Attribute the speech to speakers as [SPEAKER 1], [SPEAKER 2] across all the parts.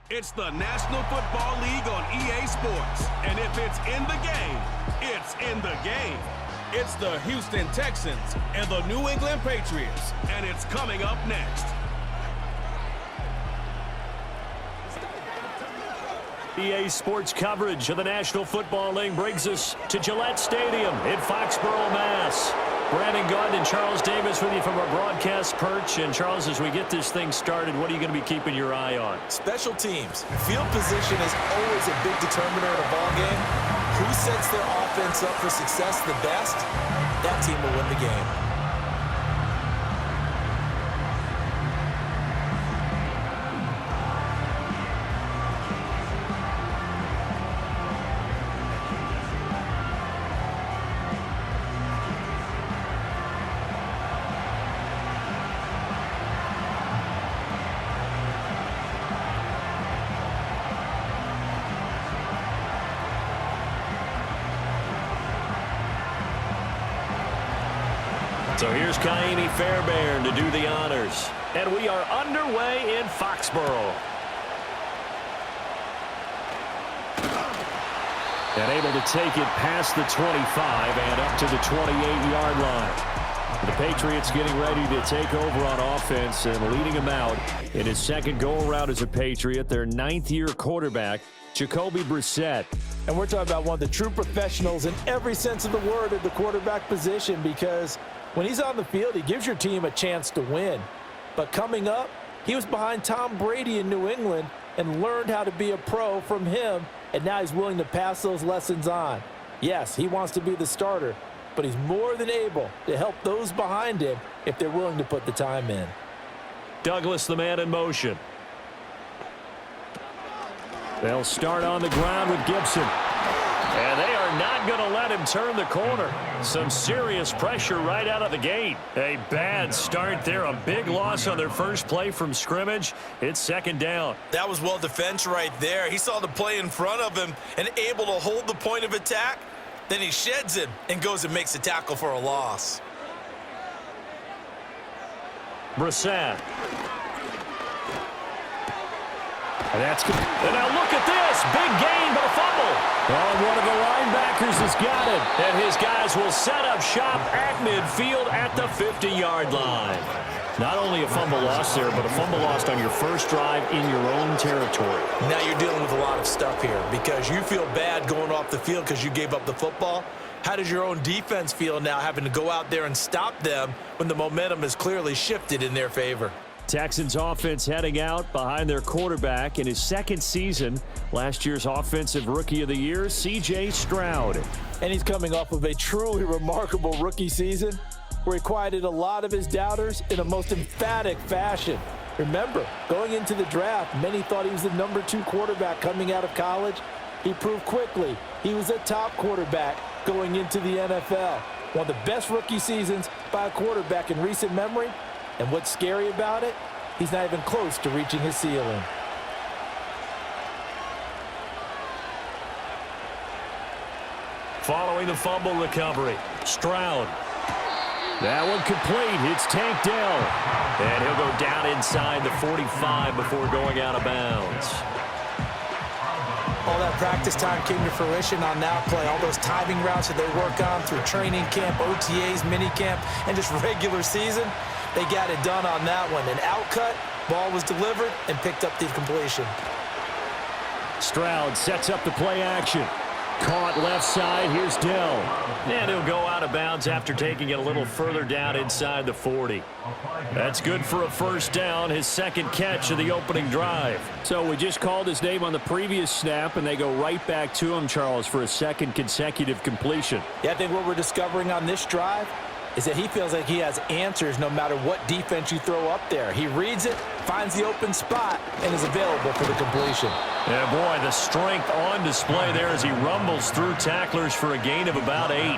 [SPEAKER 1] It's the National Football League on EA Sports. And if it's in the game, it's in the game. It's the Houston Texans and the New England Patriots. And it's coming up next.
[SPEAKER 2] EA Sports coverage of the National Football League brings us to Gillette Stadium in Foxborough, Mass. Brandon Gaunt and Charles Davis with you from our broadcast perch. And Charles, as we get this thing started, what are you going to be keeping your eye on?
[SPEAKER 3] Special teams. Field position is always a big determiner in a ball game. Who sets their offense up for success the best, that team will win the game.
[SPEAKER 2] So here's Kaimi Fairbairn to do the honors. And we are underway in Foxborough. And able to take it past the 25 and up to the 28-yard line. The Patriots getting ready to take over on offense and leading them out in his second go-around as a Patriot, their ninth-year quarterback, Jacoby Brissett.
[SPEAKER 3] And we're talking about one of the true professionals in every sense of the word at the quarterback position, because when he's on the field, he gives your team a chance to win. But coming up, he was behind Tom Brady in New England and learned how to be a pro from him, and now he's willing to pass those lessons on. Yes, he wants to be the starter, but he's more than able to help those behind him if they're willing to put the time in.
[SPEAKER 2] Douglas, the man in motion. They'll start on the ground with Gibson. And they are not going to let him turn the corner. Some serious pressure right out of the gate. A bad start there. A big loss on their first play from scrimmage. It's second down.
[SPEAKER 3] That was well defense right there. He saw the play in front of him and able to hold the point of attack. Then he sheds him and goes and makes a tackle for a loss.
[SPEAKER 2] Brissett. And that's good. And now look at this. Big gain, but a fumble. Oh, one of the linebackers has got it. And his guys will set up shop at midfield at the 50-yard line. Not only a fumble loss there, but a fumble lost on your first drive in your own territory.
[SPEAKER 3] Now you're dealing with a lot of stuff here because you feel bad going off the field because you gave up the football. How does your own defense feel now having to go out there and stop them when the momentum is clearly shifted in their favor?
[SPEAKER 2] Texans offense heading out behind their quarterback in his second season. Last year's Offensive Rookie of the Year, C.J. Stroud.
[SPEAKER 3] And he's coming off of a truly remarkable rookie season where he quieted a lot of his doubters in a most emphatic fashion. Remember, going into the draft, many thought he was the number 2 quarterback coming out of college. He proved quickly he was a top quarterback going into the NFL. One of the best rookie seasons by a quarterback in recent memory. And what's scary about it, he's not even close to reaching his ceiling.
[SPEAKER 2] Following the fumble recovery, Stroud. That one complete. It's Tank Dell. And he'll go down inside the 45 before going out of bounds.
[SPEAKER 3] All that practice time came to fruition on that play. All those timing routes that they work on through training camp, OTAs, minicamp, and just regular season. They got it done on that one. An outcut, ball was delivered, and picked up the completion.
[SPEAKER 2] Stroud sets up the play action. Caught left side. Here's Dell. And he'll go out of bounds after taking it a little further down inside the 40. That's good for a first down, his second catch of the opening drive. So we just called his name on the previous snap, and they go right back to him, Charles, for a second consecutive completion.
[SPEAKER 3] Yeah, I think what we're discovering on this drive is that he feels like he has answers no matter what defense you throw up there. He reads it, finds the open spot, and is available for the completion.
[SPEAKER 2] Yeah, boy, the strength on display there as he rumbles through tacklers for a gain of about 8.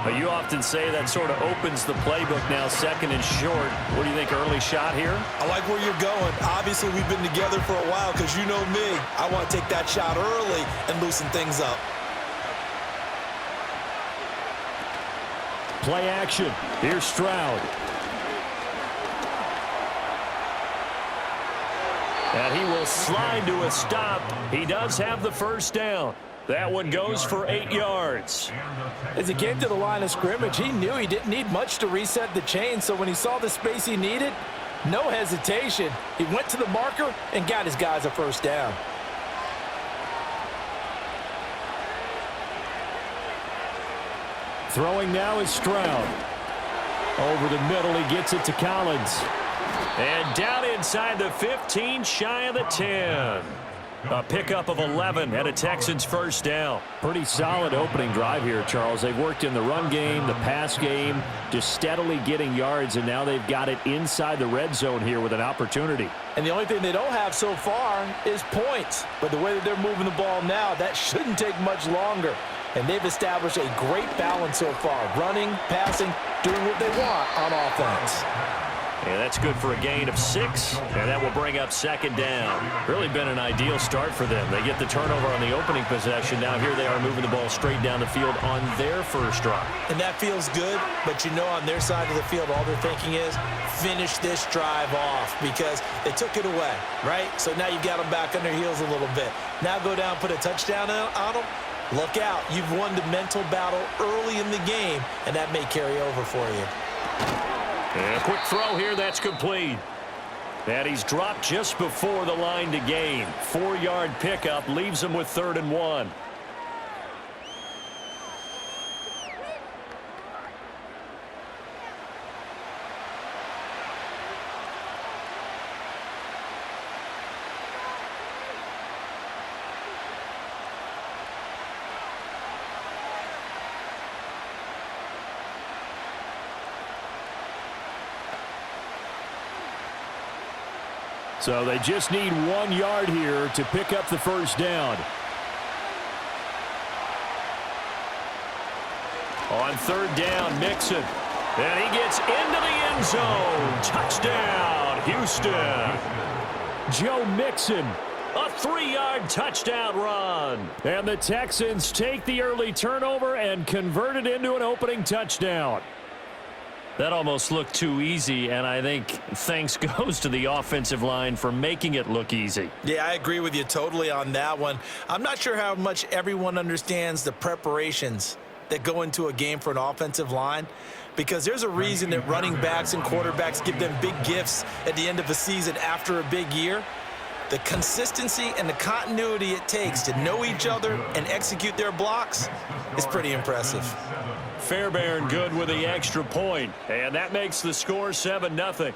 [SPEAKER 2] But you often say that sort of opens the playbook now, second and short. What do you think, early shot here?
[SPEAKER 3] I like where you're going. Obviously, we've been together for a while because you know me. I want to take that shot early and loosen things up.
[SPEAKER 2] Play action. Here's Stroud. And he will slide to a stop. He does have the first down. That one goes for 8 yards.
[SPEAKER 3] As he came to the line of scrimmage, he knew he didn't need much to reset the chain, so when he saw the space he needed, no hesitation. He went to the marker and got his guys a first down.
[SPEAKER 2] Throwing now is Stroud. Over the middle, he gets it to Collins. And down inside the 15, shy of the 10. A pickup of 11 and a Texans first down. Pretty solid opening drive here, Charles. They've worked in the run game, the pass game, just steadily getting yards, and now they've got it inside the red zone here with an opportunity.
[SPEAKER 3] And the only thing they don't have so far is points. But the way that they're moving the ball now, that shouldn't take much longer. And they've established a great balance so far. Running, passing, doing what they want on offense.
[SPEAKER 2] And that's good for a gain of 6, and that will bring up second down. Really been an ideal start for them. They get the turnover on the opening possession. Now here they are moving the ball straight down the field on their first drive.
[SPEAKER 3] And that feels good, but you know on their side of the field, all they're thinking is finish this drive off because they took it away, right? So now you've got them back on their heels a little bit. Now go down, put a touchdown on them. Look out. You've won the mental battle early in the game, and that may carry over for you.
[SPEAKER 2] And a quick throw here, that's complete. And he's dropped just before the line to gain. 4-yard pickup leaves him with 3rd and 1. So they just need 1 yard here to pick up the first down. On 3rd down, Mixon. And he gets into the end zone. Touchdown, Houston. Joe Mixon. A 3-yard touchdown run. And the Texans take the early turnover and convert it into an opening touchdown. That almost looked too easy, and I think thanks goes to the offensive line for making it look easy.
[SPEAKER 3] Yeah, I agree with you totally on that one. I'm not sure how much everyone understands the preparations that go into a game for an offensive line, because there's a reason that running backs and quarterbacks give them big gifts at the end of the season after a big year. The consistency and the continuity it takes to know each other and execute their blocks is pretty impressive.
[SPEAKER 2] Fairbairn good with the extra point, and that makes the score 7-0.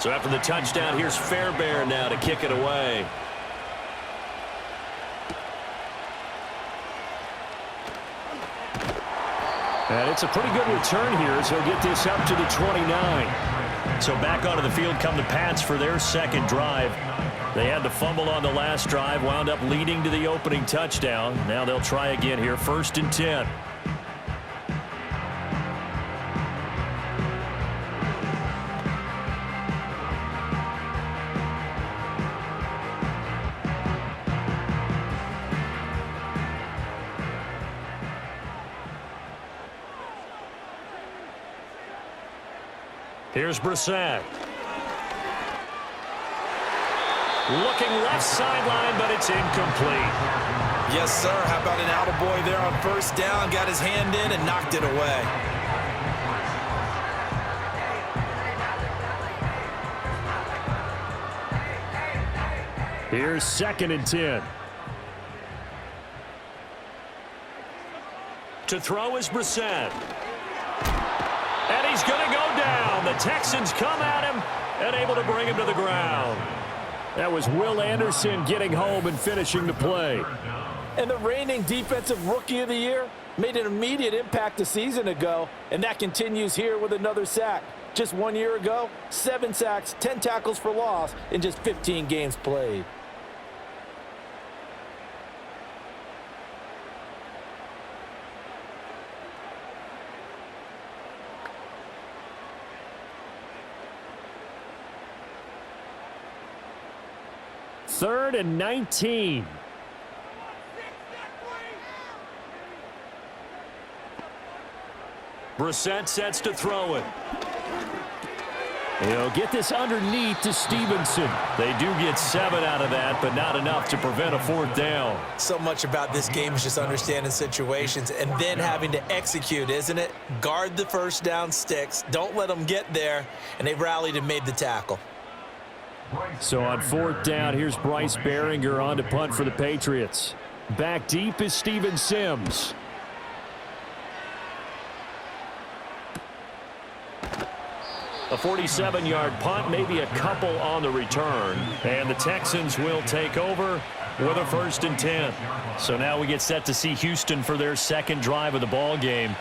[SPEAKER 2] So after the touchdown, here's Fairbairn now to kick it away. And it's a pretty good return here as he'll get this up to the 29. So back onto the field come the Pats for their second drive. They had to fumble on the last drive, wound up leading to the opening touchdown. Now they'll try again here, 1st and 10. Here's Brissett. Looking left sideline, but it's incomplete.
[SPEAKER 3] Yes, sir. How about an attaboy there on 1st down? Got his hand in and knocked it away.
[SPEAKER 2] Here's 2nd and 10. To throw is Brissett. And he's going to go down. The Texans come at him and able to bring him to the ground. That was Will Anderson getting home and finishing the play.
[SPEAKER 3] And the reigning defensive rookie of the year made an immediate impact a season ago, and that continues here with another sack. Just 1 year ago, 7 sacks, 10 tackles for loss in just 15 games played.
[SPEAKER 2] 3rd and 19. Brissett sets to throw it. He'll get this underneath to Stevenson. They do get 7 out of that, but not enough to prevent a 4th down.
[SPEAKER 3] So much about this game is just understanding situations and then having to execute, isn't it? Guard the first down sticks. Don't let them get there. And they rallied and made the tackle.
[SPEAKER 2] So on 4th down, here's Bryce Behringer on to punt for the Patriots. Back deep is Steven Sims. A 47-yard punt, maybe a couple on the return. And the Texans will take over with a 1st and 10. So now we get set to see Houston for their 2nd drive of the ball game.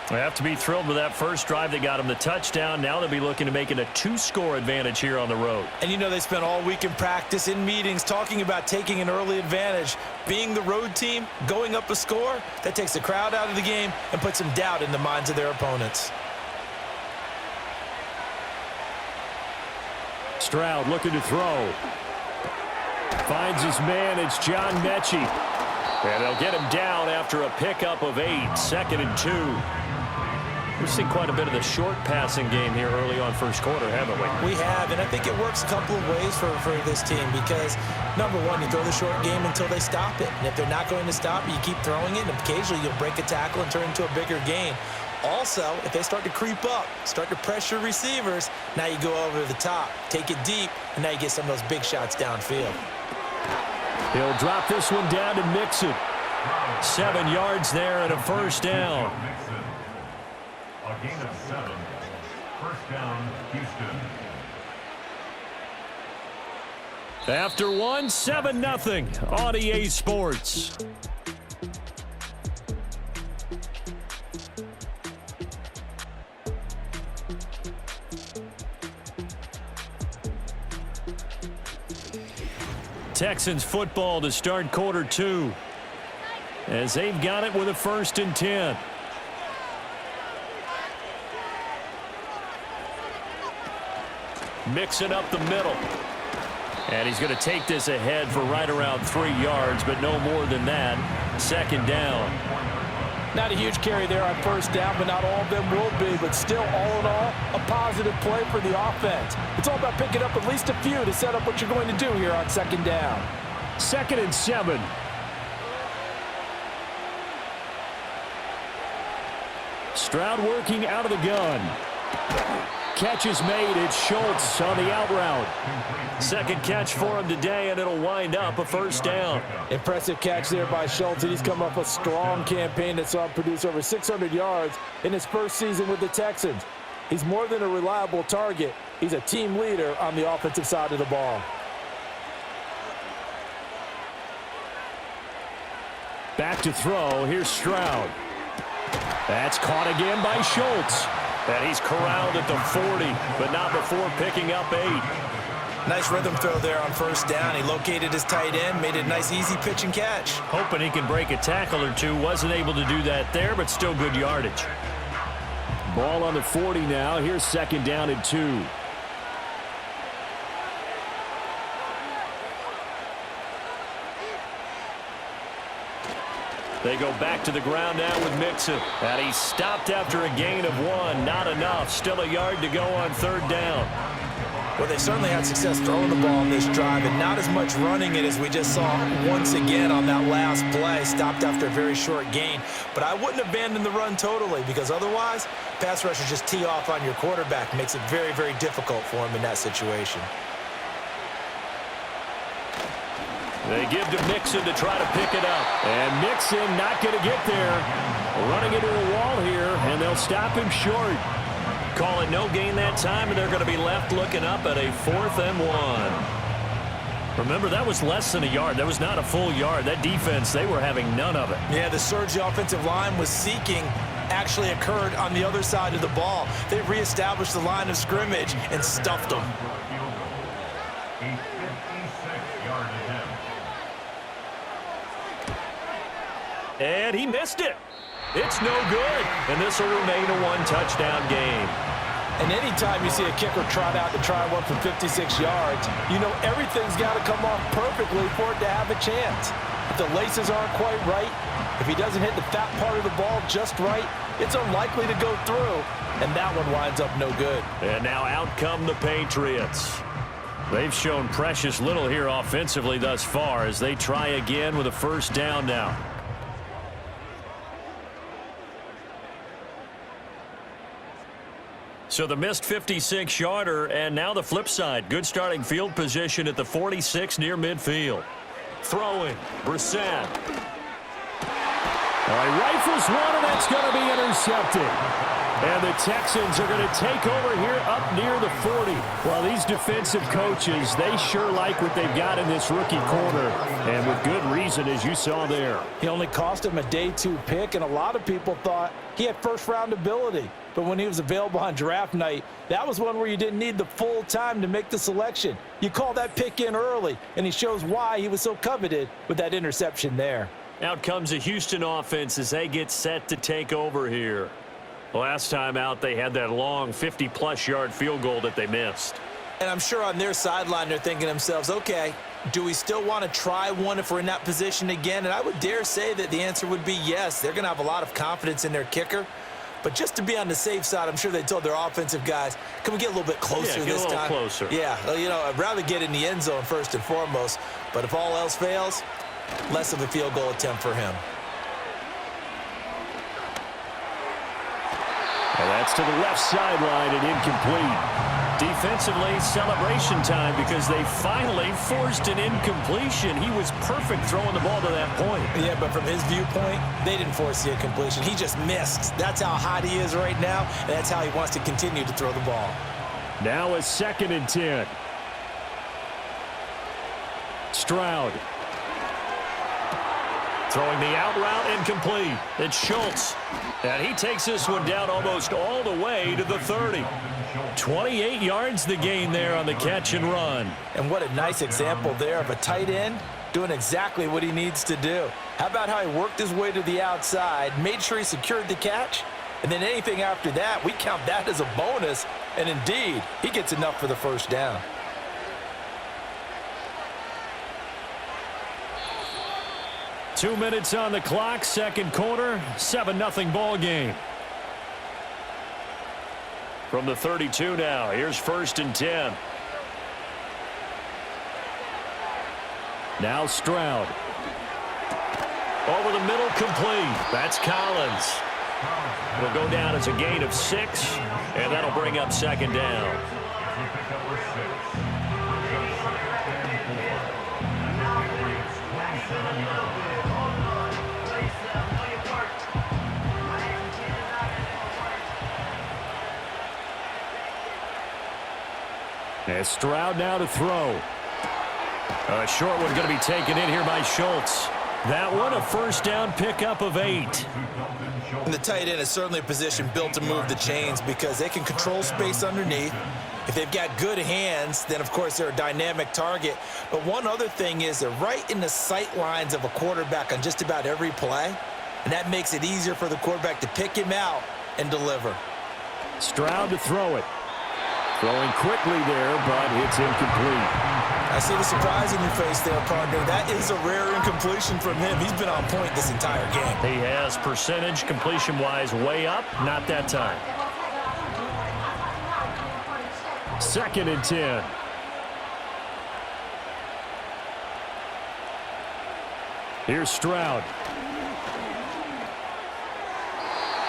[SPEAKER 2] They have to be thrilled with that first drive. They got them the touchdown. Now they'll be looking to make it a 2-score advantage here on the road.
[SPEAKER 3] And you know they spent all week in practice, in meetings, talking about taking an early advantage. Being the road team, going up a score, that takes the crowd out of the game and puts some doubt in the minds of their opponents.
[SPEAKER 2] Stroud looking to throw. Finds his man. It's John Mechie. And they'll get him down after a pickup of 8. 2nd and 2. We've seen quite a bit of the short passing game here early on first quarter, haven't we?
[SPEAKER 3] We have, and I think it works a couple of ways for this team because, number one, you throw the short game until they stop it. And if they're not going to stop it, you keep throwing it, and occasionally you'll break a tackle and turn it into a bigger gain. Also, if they start to creep up, start to pressure receivers, now you go over the top, take it deep, and now you get some of those big shots downfield.
[SPEAKER 2] He'll drop this one down to Mixon. 7 yards there and a 1st down.
[SPEAKER 4] A gain of 7. 1st down, Houston.
[SPEAKER 2] After 1, 7-0 on EA Sports. Texans football to start quarter 2 as they've got it with a 1st and 10. Mix it up the middle. And he's going to take this ahead for right around 3 yards, but no more than that. 2nd down.
[SPEAKER 3] Not a huge carry there on 1st down, but not all of them will be. But still, all in all, a positive play for the offense. It's all about picking up at least a few to set up what you're going to do here on 2nd down.
[SPEAKER 2] 2nd and 7. Stroud working out of the gun. Catch is made. It's Schultz on the out route. 2nd catch for him today, and it'll wind up a 1st down.
[SPEAKER 3] Impressive catch there by Schultz, and he's come off a strong campaign that saw him produce over 600 yards in his first season with the Texans. He's more than a reliable target. He's a team leader on the offensive side of the ball.
[SPEAKER 2] Back to throw. Here's Stroud. That's caught again by Schultz. And he's corralled at the 40, but not before picking up 8.
[SPEAKER 3] Nice rhythm throw there on 1st down. He located his tight end, made it a nice, easy pitch and catch.
[SPEAKER 2] Hoping he can break a tackle or two. Wasn't able to do that there, but still good yardage. Ball on the 40 now. Here's 2nd down and 2. They go back to the ground now with Mixon. And he stopped after a gain of 1. Not enough. Still a yard to go on 3rd down.
[SPEAKER 3] Well, they certainly had success throwing the ball in this drive, and not as much running it as we just saw once again on that last play. Stopped after a very short gain. But I wouldn't abandon the run totally, because otherwise, pass rushers just tee off on your quarterback. Makes it very, very difficult for him in that situation.
[SPEAKER 2] They give to Mixon to try to pick it up. And Mixon not going to get there. Running into a wall here, and they'll stop him short. Call it no gain that time, and they're going to be left looking up at a 4th and 1. Remember, that was less than a yard. That was not a full yard. That defense, they were having none of it.
[SPEAKER 3] Yeah, the surge the offensive line was seeking actually occurred on the other side of the ball. They reestablished the line of scrimmage and stuffed them.
[SPEAKER 2] And he missed it. It's no good. And this will remain a 1-touchdown game.
[SPEAKER 3] And anytime you see a kicker trot out to try one from 56 yards, you know everything's got to come off perfectly for it to have a chance. If the laces aren't quite right, if he doesn't hit the fat part of the ball just right, it's unlikely to go through, and that one winds up no good.
[SPEAKER 2] And now out come the Patriots. They've shown precious little here offensively thus far as they try again with a first down now. So the missed 56-yarder, and now the flip side. Good starting field position at the 46 near midfield. Throwing, Brissett. He rifles one, and that's going to be intercepted. And the Texans are going to take over here up near the 40. Well, these defensive coaches, they sure like what they've got in this rookie corner, and with good reason, as you saw there.
[SPEAKER 3] He only cost him a day 2 pick, and a lot of people thought he had first-round ability. But when he was available on draft night, that was one where you didn't need the full time to make the selection. You call that pick in early, and he shows why he was so coveted with that interception there.
[SPEAKER 2] Out comes the Houston offense as they get set to take over here. Last time out, they had that long 50-plus yard field goal that they missed.
[SPEAKER 3] And I'm sure on their sideline, they're thinking to themselves, okay, do we still want to try one if we're in that position again? And I would dare say that the answer would be yes. They're going to have a lot of confidence in their kicker. But just to be on the safe side, I'm sure they told their offensive guys, can we get a little bit closer this time?
[SPEAKER 2] Yeah, get a little closer.
[SPEAKER 3] Yeah, well, you know, I'd rather get in the end zone first and foremost. But if all else fails, less of a field goal attempt for him.
[SPEAKER 2] And that's to the left sideline and incomplete. Defensively, celebration time because they finally forced an incompletion. He was perfect throwing the ball to that point.
[SPEAKER 3] Yeah, but from his viewpoint, they didn't force the incompletion. He just missed. That's how hot he is right now, and that's how he wants to continue to throw the ball.
[SPEAKER 2] Now a 2nd and 10. Stroud. Throwing the out route incomplete. It's Schultz. And he takes this one down almost all the way to the 30. 28 yards the gain there on the catch and run.
[SPEAKER 3] And what a nice example there of a tight end doing exactly what he needs to do. How about how he worked his way to the outside, made sure he secured the catch, and then anything after that, we count that as a bonus. And indeed, he gets enough for the first down.
[SPEAKER 2] Two minutes on the clock, second quarter, 7-0 ball game. From the 32 now, here's 1st and 10. Now Stroud. Over the middle, complete. That's Collins. It'll go down as a gain of 6, and that'll bring up 2nd down. And Stroud now to throw. A short one going to be taken in here by Schultz. That one a first down pickup of 8.
[SPEAKER 3] And the tight end is certainly a position built to move the chains because they can control space underneath. If they've got good hands, then of course they're a dynamic target. But one other thing is they're right in the sight lines of a quarterback on just about every play. And that makes it easier for the quarterback to pick him out and deliver.
[SPEAKER 2] Stroud to throw it. Throwing quickly there, but it's incomplete.
[SPEAKER 3] I see the surprise in your face there, partner. That is a rare incompletion from him. He's been on point this entire game.
[SPEAKER 2] He has percentage completion-wise way up, not that time. 2nd and 10. Here's Stroud.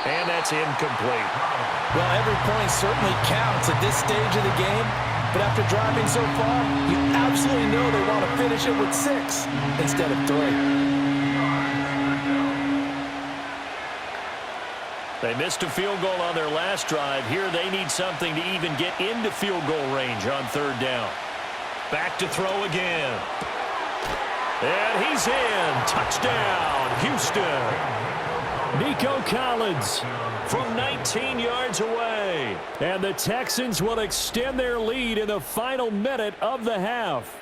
[SPEAKER 2] And that's incomplete.
[SPEAKER 3] Well, every point certainly counts at this stage of the game, but after driving so far, you absolutely know they want to finish it with 6 instead of 3.
[SPEAKER 2] They missed a field goal on their last drive. Here they need something to even get into field goal range on 3rd down. Back to throw again. And he's in. Touchdown, Houston. Nico Collins from 19 yards away. And the Texans will extend their lead in the final minute of the half.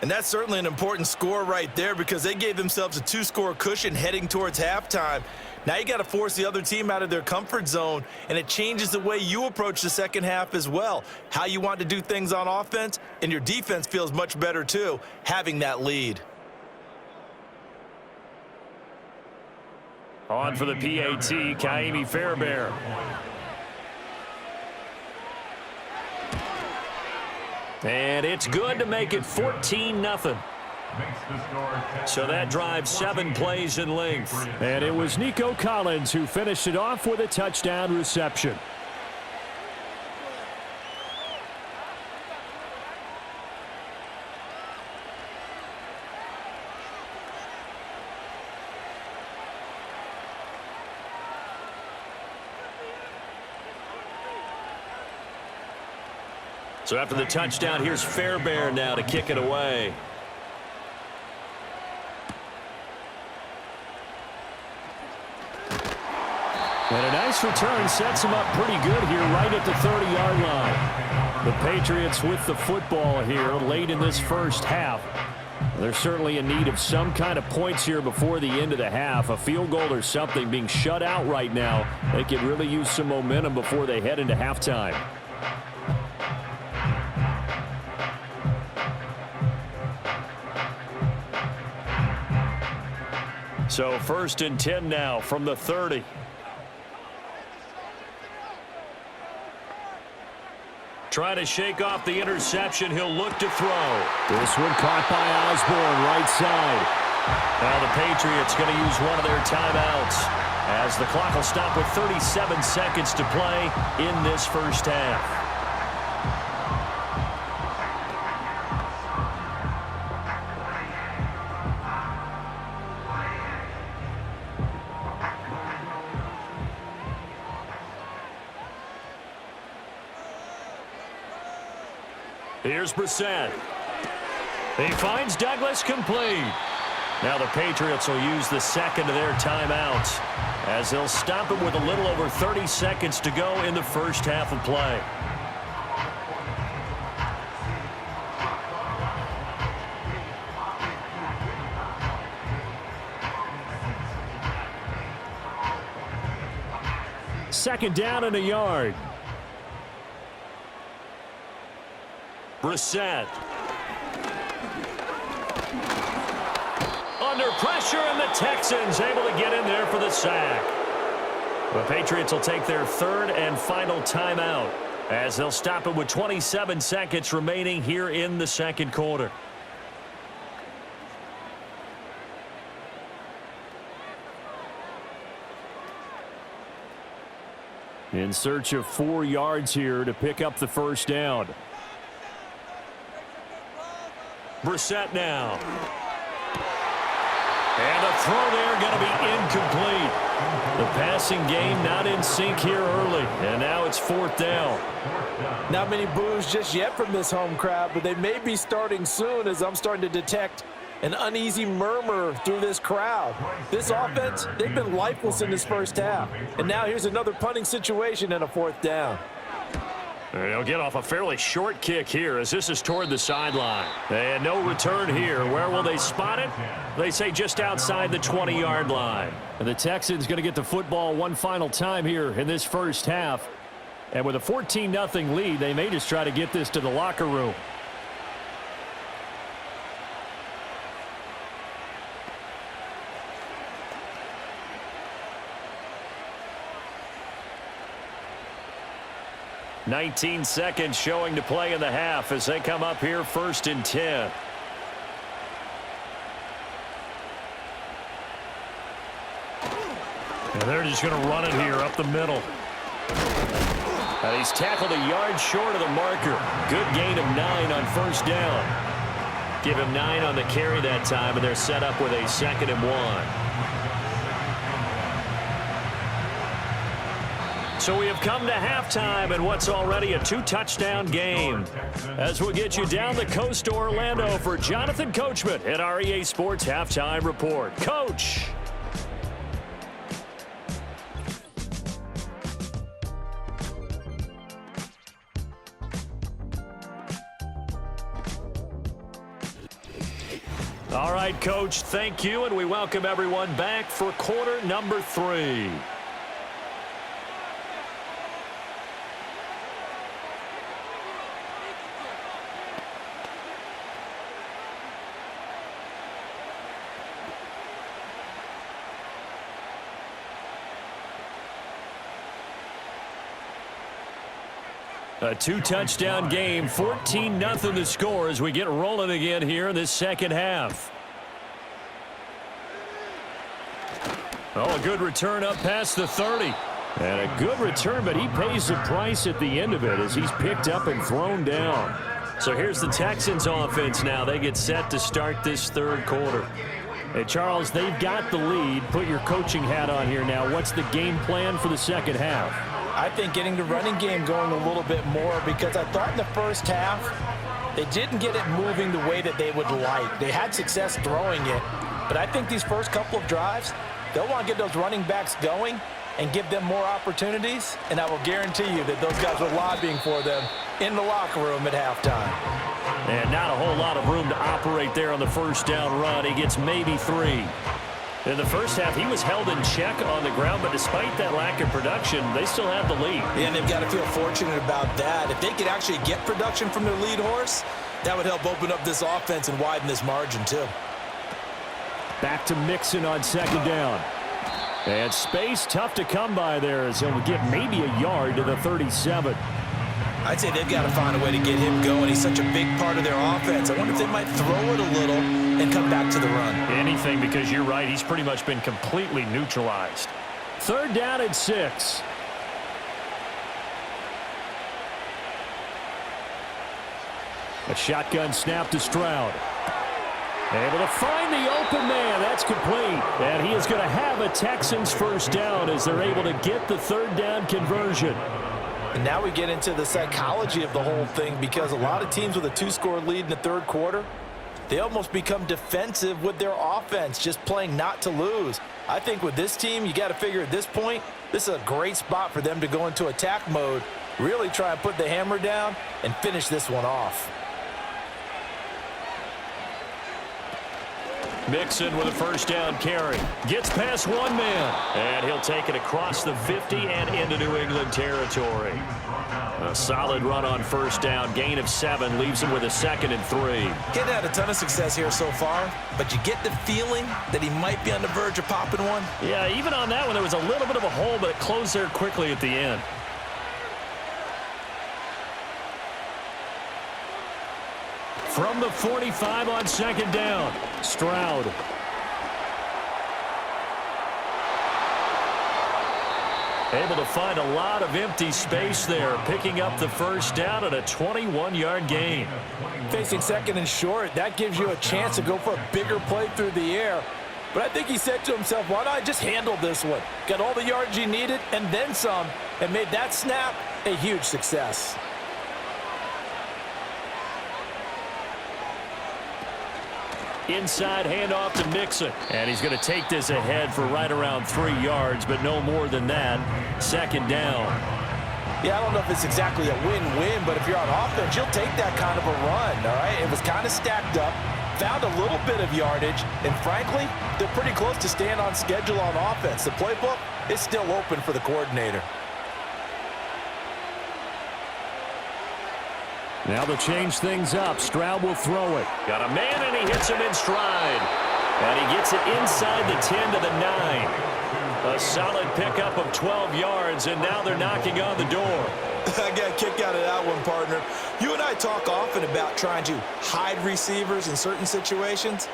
[SPEAKER 5] And that's certainly an important score right there because they gave themselves a 2-score cushion heading towards halftime. Now you got to force the other team out of their comfort zone, and it changes the way you approach the second half as well. How you want to do things on offense, and your defense feels much better too, having that lead.
[SPEAKER 2] On for the PAT, Maye Fairbairn. And it's good to make it 14-0. So that drives 7 plays in length. And it was Nico Collins who finished it off with a touchdown reception. So after the touchdown, here's Fairbairn now to kick it away. And a nice return sets him up pretty good here right at the 30-yard line. The Patriots with the football here late in this first half. They're certainly in need of some kind of points here before the end of the half. A field goal or something being shut out right now. They could really use some momentum before they head into halftime. So 1st and 10 now from the 30. Trying to shake off the interception. He'll look to throw. This one caught by Osborne, right side. Now the Patriots going to use one of their timeouts as the clock will stop with 37 seconds to play in this first half. Here's Brissett. He finds Douglas complete. Now the Patriots will use the second of their timeouts as they'll stop it with a little over 30 seconds to go in the first half of play. Second down and a yard. Brissett. Under pressure, and the Texans able to get in there for the sack. The Patriots will take their 3rd and final timeout as they'll stop it with 27 seconds remaining here in the second quarter. In search of 4 yards here to pick up the first down. Brissett now. And a throw there going to be incomplete. The passing game not in sync here early. And now it's 4th down.
[SPEAKER 3] Not many boos just yet from this home crowd, but they may be starting soon as I'm starting to detect an uneasy murmur through this crowd. This offense, they've been lifeless in this first half. And now here's another punting situation and a 4th down.
[SPEAKER 2] They'll get off a fairly short kick here as this is toward the sideline. And no return here. Where will they spot it? They say just outside the 20-yard line. And the Texans going to get the football one final time here in this first half. And with a 14-0 lead, they may just try to get this to the locker room. "19 seconds showing to play in the half as they come up here 1st and 10. And they're just going to run it here up the middle. And he's tackled a yard short of the marker. Good gain of 9 on 1st down. Give him 9 on the carry that time, and they're set up with a 2nd and 1. So we have come to halftime in what's already a 2-touchdown game. As we'll get you down the coast to Orlando for Jonathan Coachman at our EA Sports Halftime Report. Coach. All right, Coach, thank you, and we welcome everyone back for quarter number 3. A 2-touchdown game, 14-0 the score as we get rolling again here in this second half. Oh, a good return up past the 30. And a good return, but he pays the price at the end of it as he's picked up and thrown down. So here's the Texans offense now. They get set to start this third quarter. Hey, Charles, they've got the lead. Put your coaching hat on here now. What's the game plan for the second half?
[SPEAKER 3] I think getting the running game going a little bit more, because I thought in the first half they didn't get it moving the way that they would like. They had success throwing it, but I think these first couple of drives, they'll want to get those running backs going and give them more opportunities, and I will guarantee you that those guys were lobbying for them in the locker room at halftime.
[SPEAKER 2] And not a whole lot of room to operate there on the first down run. He gets maybe 3. In the first half, he was held in check on the ground, but despite that lack of production, they still have the lead.
[SPEAKER 5] Yeah, and they've got to feel fortunate about that. If they could actually get production from their lead horse, that would help open up this offense and widen this margin too.
[SPEAKER 2] Back to Mixon on second down. And space tough to come by there as he'll get maybe a yard to the 37.
[SPEAKER 5] I'd say they've got to find a way to get him going. He's such a big part of their offense. I wonder if they might throw it a little and come back to the run.
[SPEAKER 2] Anything, because you're right. He's pretty much been completely neutralized. Third down and 6. A shotgun snap to Stroud. Able to find the open man. That's complete. And he is going to have a Texans first down as they're able to get the third down conversion.
[SPEAKER 3] And now we get into the psychology of the whole thing, because a lot of teams with a 2-score lead in the third quarter, they almost become defensive with their offense, just playing not to lose. I think with this team, you got to figure at this point, this is a great spot for them to go into attack mode, really try and put the hammer down and finish this one off.
[SPEAKER 2] Mixon with a first down carry. Gets past one man. And he'll take it across the 50 and into New England territory. A solid run on first down. Gain of 7 leaves him with a 2nd and 3.
[SPEAKER 5] Getting had a ton of success here so far, but you get the feeling that he might be on the verge of popping one.
[SPEAKER 2] Yeah, even on that one, there was a little bit of a hole, but it closed there quickly at the end. From the 45 on second down, Stroud. Able to find a lot of empty space there, picking up the first down at a 21-yard gain.
[SPEAKER 3] Facing 2nd and short, that gives you a chance to go for a bigger play through the air. But I think he said to himself, why not just handle this one? Got all the yards he needed and then some, and made that snap a huge success.
[SPEAKER 2] Inside handoff to Mixon. And he's going to take this ahead for right around 3 yards, but no more than that. Second down.
[SPEAKER 3] Yeah, I don't know if it's exactly a win-win, but if you're on offense, you'll take that kind of a run, all right? It was kind of stacked up, found a little bit of yardage, and frankly, they're pretty close to staying on schedule on offense. The playbook is still open for the coordinator.
[SPEAKER 2] Now they'll change things up. Stroud will throw it. Got a man, and he hits him in stride. And he gets it inside the 10 to the 9. A solid pickup of 12 yards, and now they're knocking on the door.
[SPEAKER 5] I got a kick out of that one, partner. You and I talk often about trying to hide receivers in certain situations,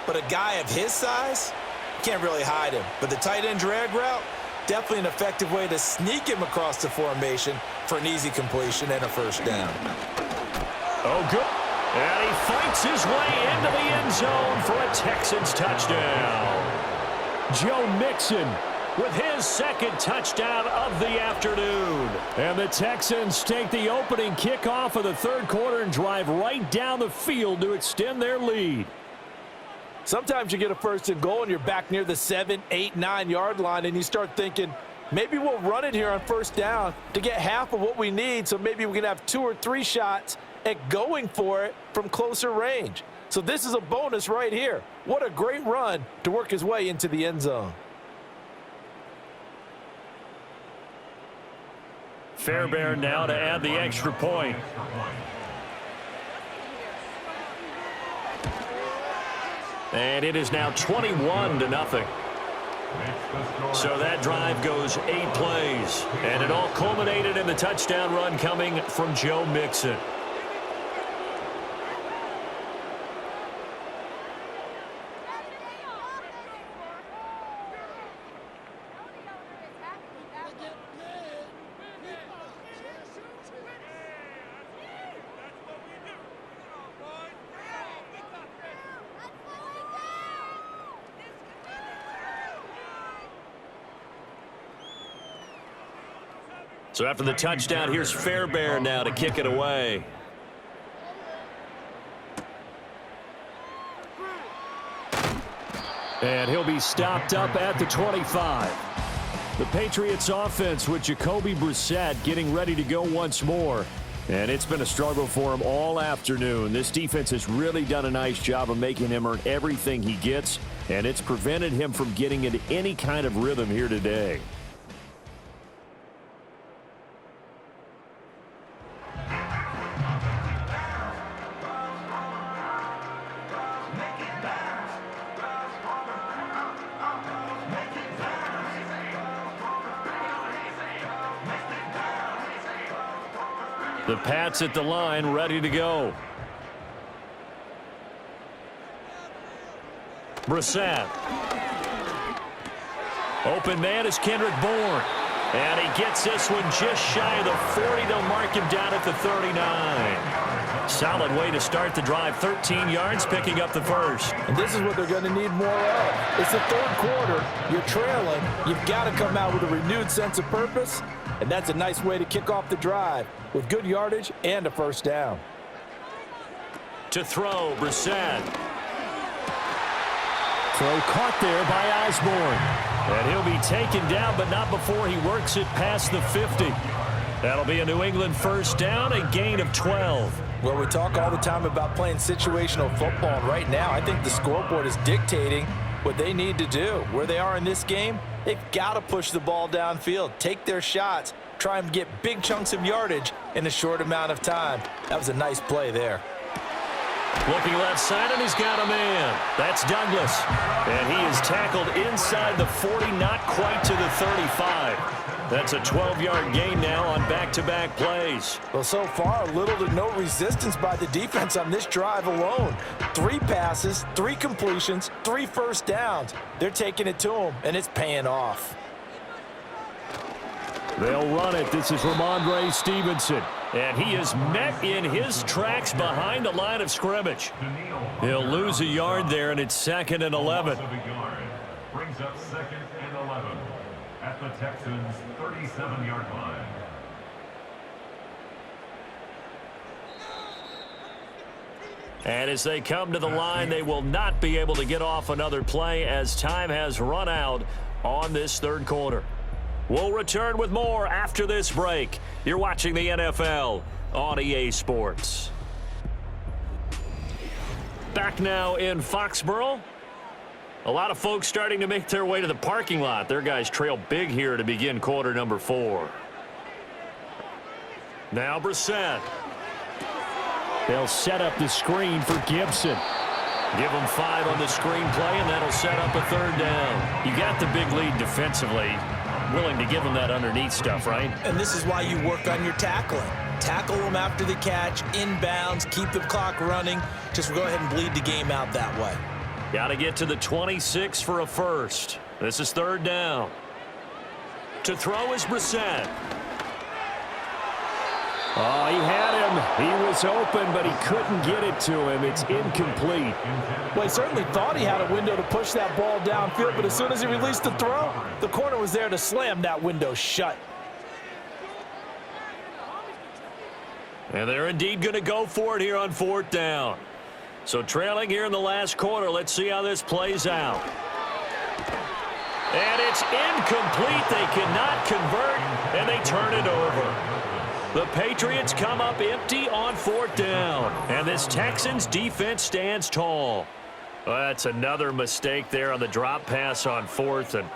[SPEAKER 5] but a guy of his size, you can't really hide him. But the tight end drag route, definitely an effective way to sneak him across the formation for an easy completion and a first down.
[SPEAKER 2] Oh, good. And he fights his way into the end zone for a Texans touchdown. Joe Mixon with his 2nd touchdown of the afternoon. And the Texans take the opening kickoff of the third quarter and drive right down the field to extend their lead.
[SPEAKER 3] Sometimes you get a 1st and goal and you're back near the 7, 8, 9-yard line, and you start thinking, maybe we'll run it here on first down to get half of what we need, so maybe we can have 2 or 3 shots at going for it from closer range. So this is a bonus right here. What a great run to work his way into the end zone.
[SPEAKER 2] Fairbairn now to add the extra point. And it is now 21-0. So that drive goes 8 plays. And it all culminated in the touchdown run coming from Joe Mixon. So after the touchdown, here's Fairbairn now to kick it away. And he'll be stopped up at the 25. The Patriots offense with Jacoby Brissett getting ready to go once more. And it's been a struggle for him all afternoon. This defense has really done a nice job of making him earn everything he gets, and it's prevented him from getting into any kind of rhythm here today. The Pats at the line, ready to go. Brissett. Open man is Kendrick Bourne. And he gets this one just shy of the 40. They'll mark him down at the 39. Solid way to start the drive. 13 yards, picking up the first.
[SPEAKER 3] And this is what they're going to need more of. It's the third quarter. You're trailing. You've got to come out with a renewed sense of purpose. And that's a nice way to kick off the drive with good yardage and a first down.
[SPEAKER 2] To throw, Brissett. Throw caught there by Osborne. And he'll be taken down, but not before he works it past the 50. That'll be a New England first down, a gain of 12.
[SPEAKER 3] Well, we talk all the time about playing situational football, and right now I think the scoreboard is dictating what they need to do. Where they are in this game, they've got to push the ball downfield, take their shots, try and get big chunks of yardage in a short amount of time. That was a nice play there.
[SPEAKER 2] Looking left side, and he's got a man. That's Douglas. And he is tackled inside the 40, not quite to the 35. That's a 12-yard gain now on back-to-back plays.
[SPEAKER 3] Well, so far, little to no resistance by the defense on this drive alone. 3 passes, 3 completions, 3 first downs. They're taking it to him, and it's paying off.
[SPEAKER 2] They'll run it. This is Ramondre Stevenson. And he is met in his tracks behind the line of scrimmage. He'll lose a yard there, and it's 2nd and 11.
[SPEAKER 4] Brings up 2nd and 11 at the Texans' 37-yard line.
[SPEAKER 2] And as they come to the line, they will not be able to get off another play as time has run out on this third quarter. We'll return with more after this break. You're watching the NFL on EA Sports. Back now in Foxborough. A lot of folks starting to make their way to the parking lot. Their guys trail big here to begin quarter number 4. Now Brissett. They'll set up the screen for Gibson. Give them 5 on the screen play, and that'll set up a third down. You got the big lead defensively. Willing to give them that underneath stuff, right?
[SPEAKER 5] And this is why you work on your tackling. Tackle them after the catch, inbounds, keep the clock running. Just go ahead and bleed the game out that way.
[SPEAKER 2] Got to get to the 26 for a first. This is third down. To throw is Brissett. Oh, he had him. He was open, but he couldn't get it to him. It's incomplete.
[SPEAKER 3] Well, he certainly thought he had a window to push that ball downfield, but as soon as he released the throw, the corner was there to slam that window shut.
[SPEAKER 2] And they're indeed going to go for it here on 4th down. So trailing here in the last quarter, let's see how this plays out. And it's incomplete. They cannot convert, and they turn it over. The Patriots come up empty on 4th down. And this Texans defense stands tall. Well, that's another mistake there on the drop pass on 4th. And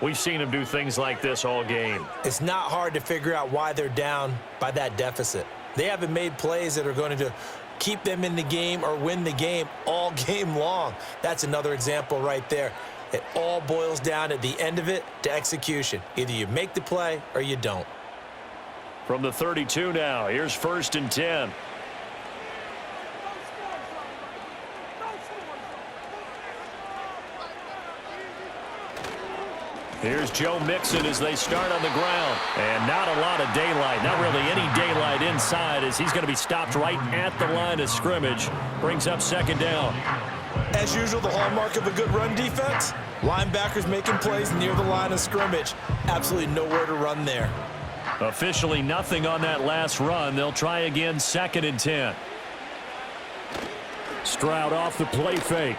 [SPEAKER 2] we've seen him do things like this all game.
[SPEAKER 5] It's not hard to figure out why they're down by that deficit. They haven't made plays that are going to keep them in the game or win the game all game long. That's another example right there. It all boils down at the end of it to execution. Either you make the play or you don't.
[SPEAKER 2] From the 32 now, here's 1st and 10. Here's Joe Mixon as they start on the ground. And not a lot of daylight. Not really any daylight inside as he's going to be stopped right at the line of scrimmage. Brings up 2nd down.
[SPEAKER 5] As usual, the hallmark of a good run defense, linebackers making plays near the line of scrimmage. Absolutely nowhere to run there.
[SPEAKER 2] Officially nothing on that last run. They'll try again 2nd and 10. Stroud off the play fake.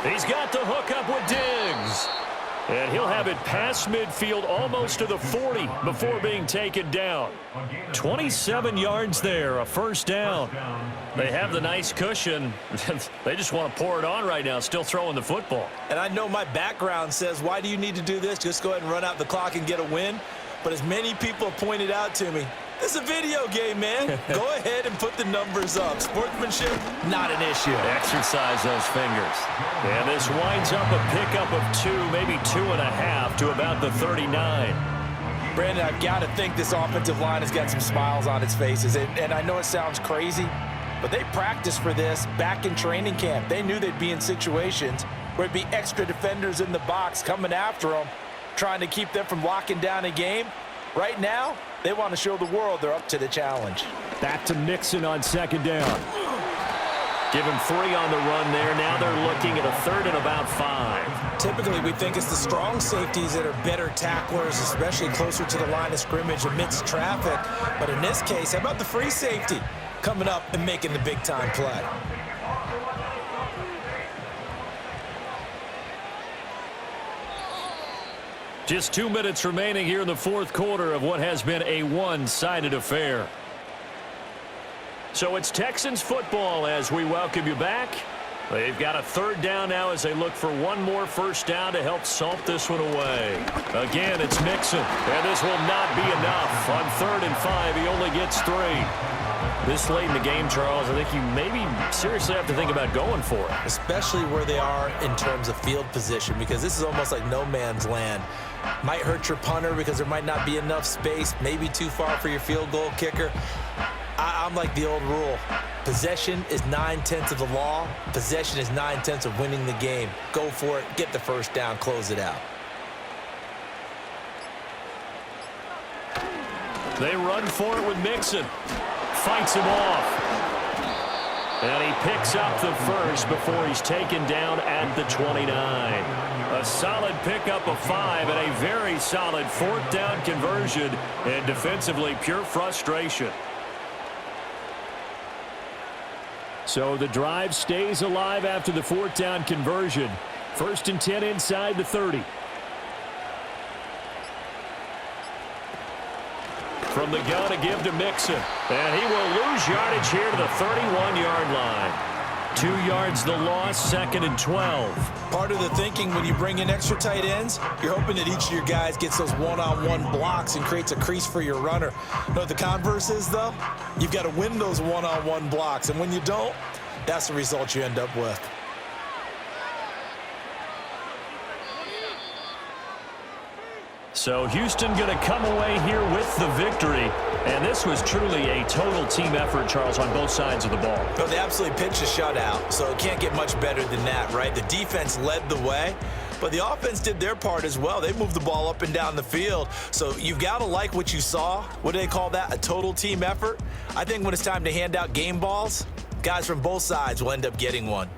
[SPEAKER 2] He's got the hook up with Diggs. And he'll have it past midfield almost to the 40 before being taken down. 27 yards there, a 1st down. They have the nice cushion. They just want to pour it on right now, still throwing the football.
[SPEAKER 5] And I know my background says, why do you need to do this? Just go ahead and run out the clock and get a win. But as many people have pointed out to me, it's a video game, man. Go ahead and put the numbers up. Sportsmanship, not an issue.
[SPEAKER 2] Exercise those fingers. And this winds up a pickup of 2, maybe 2.5 to about the 39.
[SPEAKER 5] Brandon, I've got to think this offensive line has got some smiles on its faces. And I know it sounds crazy, but they practiced for this back in training camp. They knew they'd be in situations where it'd be extra defenders in the box coming after them, trying to keep them from locking down a game. Right now, they want to show the world they're up to the challenge.
[SPEAKER 2] Back to Mixon on 2nd down. Give him 3 on the run there. Now they're looking at a 3rd and about 5.
[SPEAKER 5] Typically, we think it's the strong safeties that are better tacklers, especially closer to the line of scrimmage amidst traffic. But in this case, how about the free safety coming up and making the big-time play?
[SPEAKER 2] Just 2 minutes remaining here in the 4th quarter of what has been a one-sided affair. So it's Texans football as we welcome you back. They've got a 3rd down now as they look for one more 1st down to help salt this one away. Again, it's Mixon. And this will not be enough. On 3rd and 5, he only gets 3. This late in the game, Charles, I think you maybe seriously have to think about going for it.
[SPEAKER 5] Especially where they are in terms of field position, because this is almost like no man's land. Might hurt your punter because there might not be enough space, maybe too far for your field goal kicker. I'm like the old rule. Possession is 9/10 of the law. Possession is 9/10 of winning the game. Go for it, get the 1st down, close it out.
[SPEAKER 2] They run for it with Mixon. Fights him off. And he picks up the 1st before he's taken down at the 29. A solid pickup of 5 and a very solid 4th down conversion, and defensively pure frustration. So the drive stays alive after the 4th down conversion. 1st and 10 inside the 30. From the gun to give to Mixon. And he will lose yardage here to the 31-yard line. 2 yards the loss, 2nd and 12.
[SPEAKER 5] Part of the thinking when you bring in extra tight ends, you're hoping that each of your guys gets those one-on-one blocks and creates a crease for your runner. You know what the converse is, though? You've got to win those one-on-one blocks. And when you don't, that's the result you end up with.
[SPEAKER 2] So Houston going to come away here with the victory. And this was truly a total team effort, Charles, on both sides of the ball.
[SPEAKER 5] No, they absolutely pitched a shutout, so it can't get much better than that, right? The defense led the way, but the offense did their part as well. They moved the ball up and down the field. So you've got to like what you saw. What do they call that? A total team effort? I think when it's time to hand out game balls, guys from both sides will end up getting one.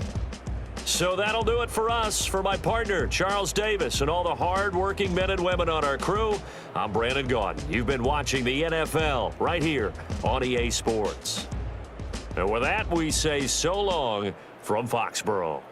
[SPEAKER 2] So that'll do it for us. For my partner, Charles Davis, and all the hard-working men and women on our crew, I'm Brandon Gaudin. You've been watching the NFL right here on EA Sports. And with that, we say so long from Foxborough.